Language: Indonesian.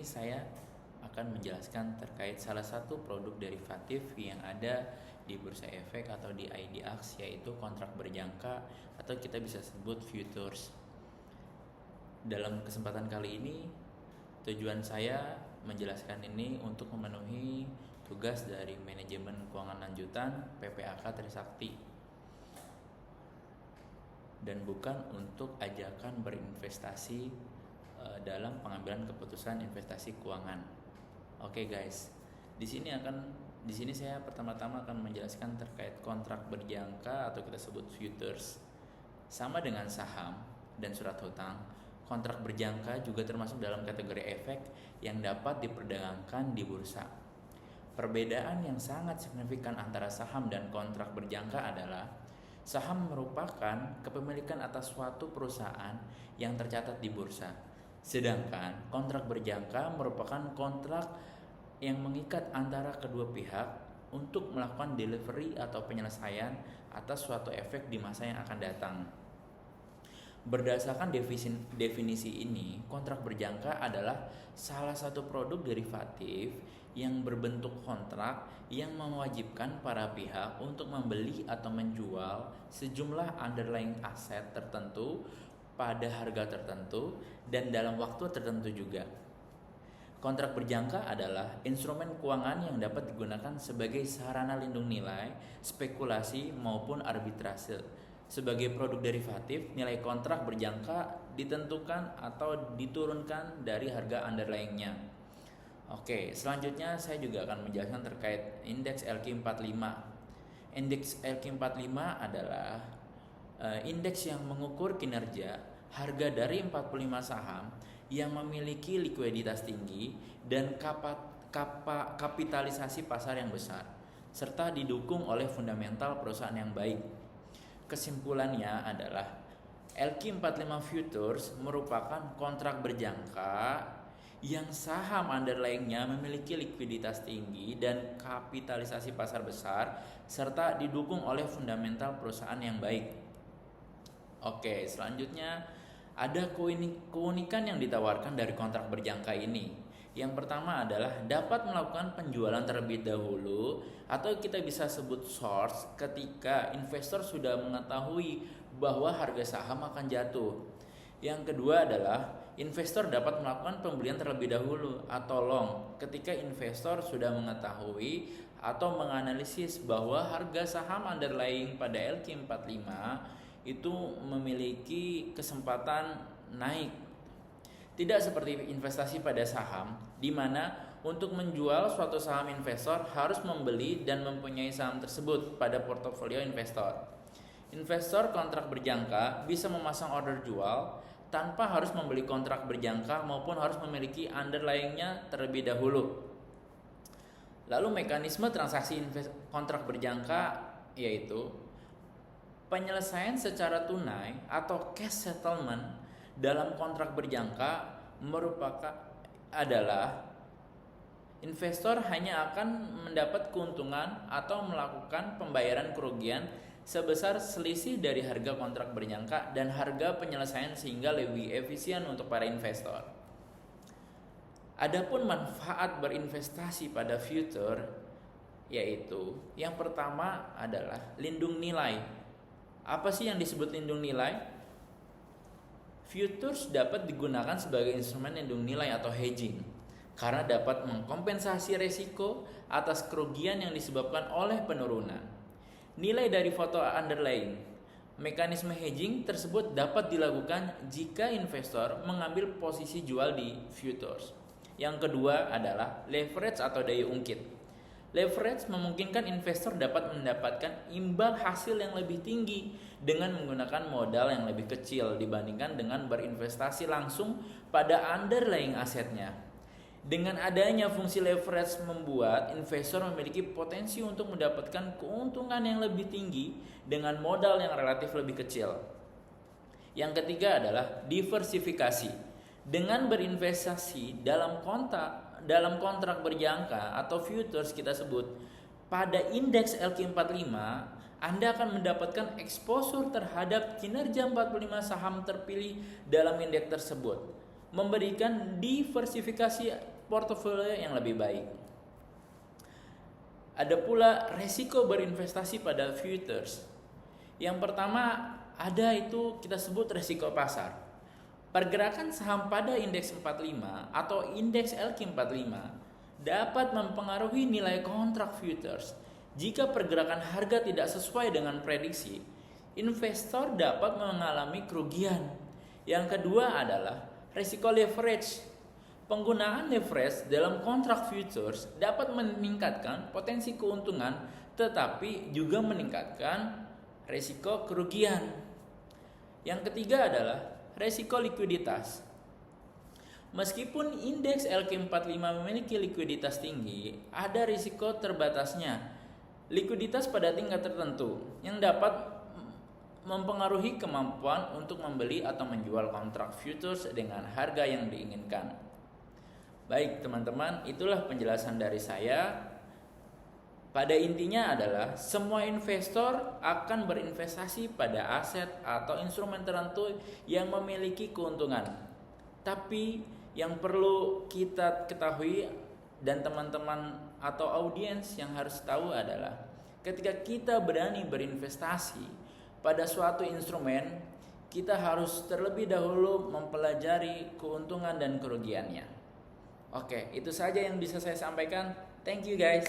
saya akan menjelaskan terkait salah satu produk derivatif yang ada di Bursa Efek atau di IDX, yaitu kontrak berjangka atau kita bisa sebut futures. Dalam kesempatan kali ini, tujuan saya menjelaskan ini untuk memenuhi tugas dari Manajemen Keuangan Lanjutan PPAK Trisakti dan bukan untuk ajakan berinvestasi dalam pengambilan keputusan investasi keuangan. Oke guys, di sini saya pertama-tama akan menjelaskan terkait kontrak berjangka atau kita sebut futures. Sama dengan saham dan surat hutang, kontrak berjangka juga termasuk dalam kategori efek yang dapat diperdagangkan di bursa. Perbedaan yang sangat signifikan antara saham dan kontrak berjangka adalah saham merupakan kepemilikan atas suatu perusahaan yang tercatat di bursa. Sedangkan kontrak berjangka merupakan kontrak yang mengikat antara kedua pihak untuk melakukan delivery atau penyelesaian atas suatu efek di masa yang akan datang. Berdasarkan definisi ini, kontrak berjangka adalah salah satu produk derivatif yang berbentuk kontrak yang mewajibkan para pihak untuk membeli atau menjual sejumlah underlying aset tertentu pada harga tertentu dan dalam waktu tertentu juga. Kontrak berjangka adalah instrumen keuangan yang dapat digunakan sebagai sarana lindung nilai, spekulasi maupun arbitrase. Sebagai produk derivatif, nilai kontrak berjangka ditentukan atau diturunkan dari harga underlying-nya. Oke, selanjutnya saya juga akan menjelaskan terkait indeks LQ45. Indeks LQ45 adalah indeks yang mengukur kinerja harga dari 45 saham yang memiliki likuiditas tinggi dan kapitalisasi pasar yang besar, serta didukung oleh fundamental perusahaan yang baik. Kesimpulannya adalah LQ45 Futures merupakan kontrak berjangka yang saham underlying-nya memiliki likuiditas tinggi dan kapitalisasi pasar besar serta didukung oleh fundamental perusahaan yang baik. Oke, selanjutnya ada keunikan yang ditawarkan dari kontrak berjangka ini. Yang pertama adalah dapat melakukan penjualan terlebih dahulu atau kita bisa sebut short ketika investor sudah mengetahui bahwa harga saham akan jatuh. Yang kedua adalah investor dapat melakukan pembelian terlebih dahulu atau long ketika investor sudah mengetahui atau menganalisis bahwa harga saham underlying pada LQ45 itu memiliki kesempatan naik. Tidak seperti investasi pada saham, di mana untuk menjual suatu saham investor harus membeli dan mempunyai saham tersebut pada portofolio investor. Investor kontrak berjangka bisa memasang order jual tanpa harus membeli kontrak berjangka maupun harus memiliki underlying-nya terlebih dahulu. Lalu mekanisme transaksi kontrak berjangka yaitu penyelesaian secara tunai atau cash settlement dalam kontrak berjangka adalah investor hanya akan mendapat keuntungan atau melakukan pembayaran kerugian sebesar selisih dari harga kontrak berjangka dan harga penyelesaian sehingga lebih efisien untuk para investor. Adapun manfaat berinvestasi pada future yaitu yang pertama adalah lindung nilai. Apa sih yang disebut lindung nilai? Futures dapat digunakan sebagai instrumen lindung nilai atau hedging karena dapat mengkompensasi resiko atas kerugian yang disebabkan oleh penurunan nilai dari foto underlying. Mekanisme hedging tersebut dapat dilakukan jika investor mengambil posisi jual di futures. Yang kedua adalah leverage atau daya ungkit. Leverage memungkinkan investor dapat mendapatkan imbal hasil yang lebih tinggi dengan menggunakan modal yang lebih kecil dibandingkan dengan berinvestasi langsung pada underlying asetnya. Dengan adanya fungsi leverage membuat investor memiliki potensi untuk mendapatkan keuntungan yang lebih tinggi dengan modal yang relatif lebih kecil. Yang ketiga adalah diversifikasi. Dengan berinvestasi dalam kontrak berjangka atau futures kita sebut pada indeks LQ45, Anda akan mendapatkan exposure terhadap kinerja 45 saham terpilih dalam indeks tersebut, memberikan diversifikasi portofolio yang lebih baik. Ada pula resiko berinvestasi pada futures. Yang pertama ada itu kita sebut resiko pasar. Pergerakan saham pada indeks 45 atau indeks LQ45 dapat mempengaruhi nilai kontrak futures. Jika pergerakan harga tidak sesuai dengan prediksi, investor dapat mengalami kerugian. Yang kedua adalah risiko leverage. Penggunaan leverage dalam kontrak futures dapat meningkatkan potensi keuntungan tetapi juga meningkatkan risiko kerugian. Yang ketiga adalah risiko likuiditas. Meskipun indeks LQ45 memiliki likuiditas tinggi, ada risiko terbatasnya likuiditas pada tingkat tertentu yang dapat mempengaruhi kemampuan untuk membeli atau menjual kontrak futures dengan harga yang diinginkan. Baik teman-teman, itulah penjelasan dari saya. Pada intinya adalah semua investor akan berinvestasi pada aset atau instrumen tertentu yang memiliki keuntungan. Tapi yang perlu kita ketahui dan teman-teman atau audiens yang harus tahu adalah ketika kita berani berinvestasi pada suatu instrumen, kita harus terlebih dahulu mempelajari keuntungan dan kerugiannya. Oke, itu saja yang bisa saya sampaikan. Thank you guys.